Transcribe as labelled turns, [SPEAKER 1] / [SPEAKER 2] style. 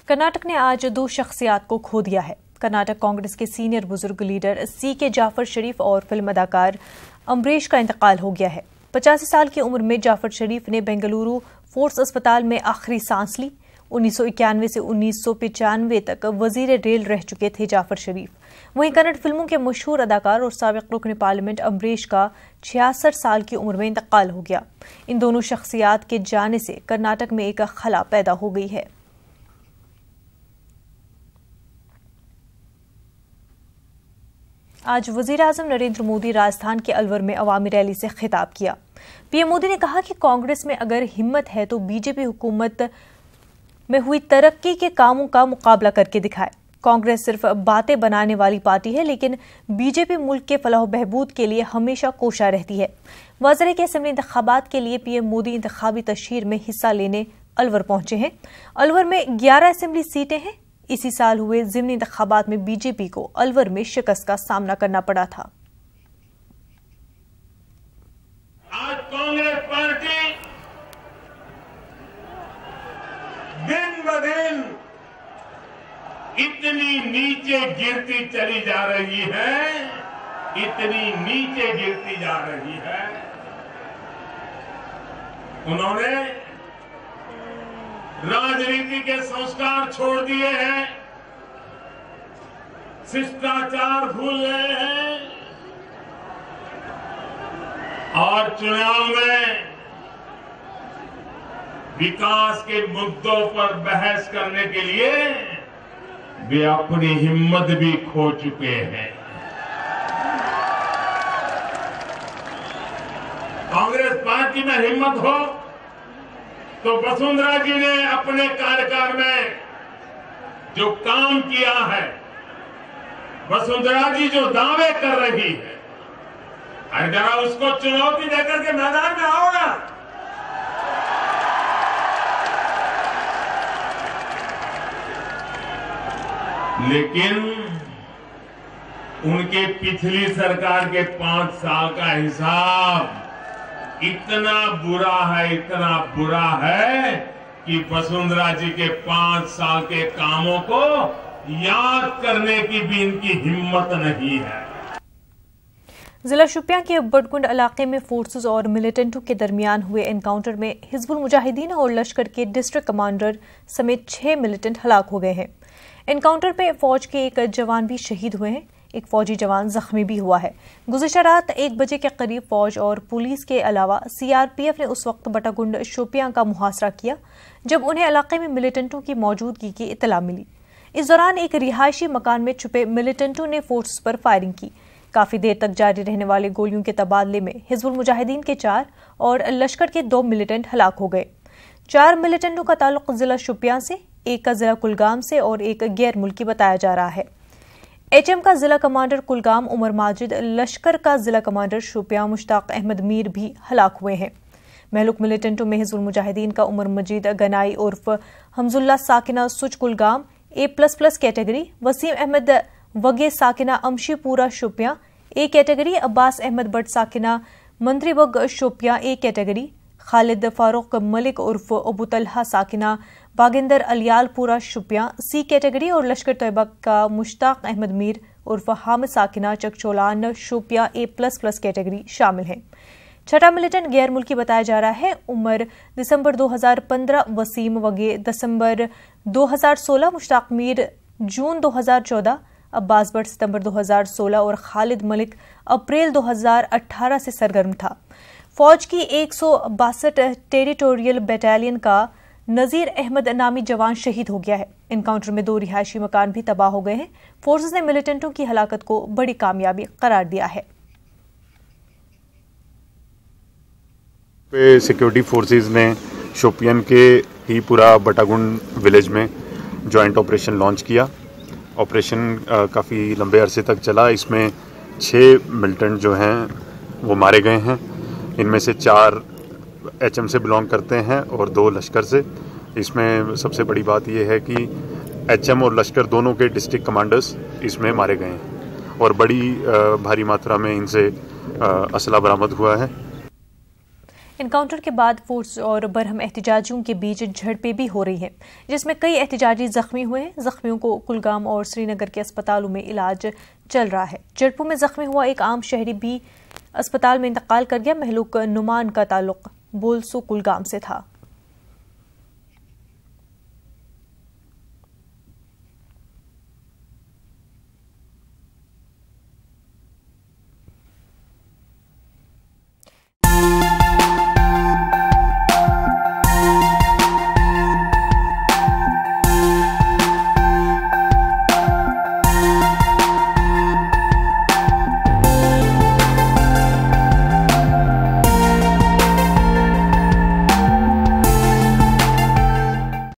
[SPEAKER 1] कर्नाटक ने आज दो शख्सियात को खो दिया है। कर्नाटक कांग्रेस के सीनियर बुजुर्ग लीडर CK जाफर शरीफ और फिल्म अदाकार अम्बरीश का इंतकाल हो गया है। 85 साल की उम्र में जाफर शरीफ ने बेंगलुरु फोर्स अस्पताल में आखिरी सांस ली। 1991 से 1995 तक वजीर रेल रह चुके थे जाफर शरीफ। वहीं कन्नड़ फिल्मों के मशहूर अदाकार और साबिक रुकन पार्लियामेंट अम्बरीश का 66 साल की उम्र में इंतकाल हो गया। इन दोनों शख्सियात के जाने से कर्नाटक में एक खला पैदा हो गई है। आज वजीर-ए-आज़म नरेंद्र मोदी राजस्थान के अलवर में अवामी रैली से खिताब किया। पीएम मोदी ने कहा कि कांग्रेस में अगर हिम्मत है तो बीजेपी हुकूमत में हुई तरक्की के कामों का मुकाबला करके दिखाए। कांग्रेस सिर्फ बातें बनाने वाली पार्टी है, लेकिन बीजेपी मुल्क के फलाह बहबूद के लिए हमेशा कोशा रहती है। वाज़ेह है कि असेंबली इंतखाबात के लिए पीएम मोदी इंतखाबी तशहीर में हिस्सा लेने अलवर पहुंचे हैं। अलवर में 11 असेंबली सीटें हैं। इसी साल हुए ज़िमनी इंतखाबात में बीजेपी को अलवर में शिकस्त का सामना करना पड़ा था।
[SPEAKER 2] आज कांग्रेस पार्टी दिन ब दिन इतनी नीचे गिरती चली जा रही है, इतनी नीचे गिरती जा रही है। उन्होंने राजनीति के संस्कार छोड़ दिए हैं, शिष्टाचार भूल गए हैं और चुनाव में विकास के मुद्दों पर बहस करने के लिए वे अपनी हिम्मत भी खो चुके हैं। कांग्रेस पार्टी में हिम्मत हो तो वसुंधरा जी ने अपने कार्यकाल में जो काम किया है, वसुंधरा जी जो दावे कर रही है, अरे जरा उसको चुनौती देकर के मैदान में आओ ना। लेकिन उनके पिछली सरकार के 5 साल का हिसाब इतना बुरा है, इतना बुरा है कि वसुंधरा जी के 5 साल के कामों को याद करने की भी इनकी हिम्मत नहीं है।
[SPEAKER 1] जिला शोपियां के बड़कुंड इलाके में फोर्सेस और मिलिटेंटों के दरमियान हुए एनकाउंटर में हिजबुल मुजाहिदीन और लश्कर के डिस्ट्रिक्ट कमांडर समेत 6 मिलिटेंट हलाक हो गए हैं। एनकाउंटर में फौज के एक जवान भी शहीद हुए हैं। एक फौजी जवान जख्मी भी हुआ है। गुज़िश्ता रात 1 बजे के करीब फौज और पुलिस के अलावा CRPF ने उस वक्त बटागुंड शोपियां का मुहासरा किया जब उन्हें इलाके में मिलिटेंटों की मौजूदगी की इतला मिली। इस दौरान एक रिहायशी मकान में छुपे मिलिटेंटों ने फोर्स पर फायरिंग की। काफी देर तक जारी रहने वाले गोलियों के तबादले में हिजबुल मुजाहिदीन के 4 और लश्कर के 2 मिलिटेंट हलाक हो गए। 4 मिलिटेंटों का ताल्लुक जिला शोपियां से, एक का जिला कुलगाम से और एक गैर मुल्की बताया जा रहा है। HM का जिला कमांडर कुलगाम उमर माजिद, लश्कर का जिला कमांडर शोपियां मुश्ताक अहमद मीर भी हलाक हुए हैं। महलूक मिलिटेंटों में हिजबुल मुजाहिदीन का उमर मजीद गनाई उर्फ हमजुल्ला साकिना सुच कुलगाम A++ कैटेगरी, वसीम अहमद वगे साकिना अमशीपुरा शोपियां A कैटेगरी, अब्बास अहमद बट साकिना मंत्रीबग शोपियां A कैटेगरी, खालिद फारूक मलिक उर्फ अबू तलहा साकिना बागिंदर अलियालपुरा शोपियां C कैटेगरी और लश्कर तैयबा का मुश्ताक अहमद मीर उर्फ हामिद साकिना चकचोलान शोपियां A++ कैटेगरी शामिल हैं। 6ठा मिलिटेंट गैर मुल्की बताया जा रहा है। उमर दिसंबर 2015, वसीम वगे दिसंबर 2016, मुश्ताक मीर जून 2014, अब्बास बट सितंबर 2016 और खालिद मलिक अप्रैल 2018 से सरगर्म था। फौज की 162 टेरिटोरियल बटालियन का नजीर अहमद नामी जवान शहीद हो गया है। एनकाउंटर में 2 रिहायशी मकान भी तबाह हो गए हैं। फोर्सेस ने मिलिटेंटों की हलाकत को बड़ी कामयाबी करार दिया है।
[SPEAKER 3] सिक्योरिटी फोर्सेस ने शोपियन के ही पूरा बटागुंड विलेज में जॉइंट ऑपरेशन लॉन्च किया। ऑपरेशन काफ़ी लंबे अरसे तक चला। इसमें 6 मिलिटेंट जो हैं वो मारे गए हैं। इनमें से 4 HM से बिलोंग करते हैं और 2 लश्कर से। इसमें सबसे बड़ी बात यह है कि HM और लश्कर दोनों के डिस्ट्रिक्ट कमांडर्स इसमें मारे गए हैं और बड़ी भारी मात्रा में इनसे असला बरामद हुआ है।
[SPEAKER 1] एनकाउंटर के बाद फोर्स और बरहम एहतजाजियों के बीच झड़पें भी हो रही हैं, जिसमें कई एहतजाजी जख्मी हुए हैं। जख्मियों को कुलगाम और श्रीनगर के अस्पतालों में इलाज चल रहा है। झड़पों में जख्मी हुआ एक आम शहरी भी अस्पताल में इंतकाल कर गया। महलूक नुमान का ताल्लुक बोलसो कुलगाम से था।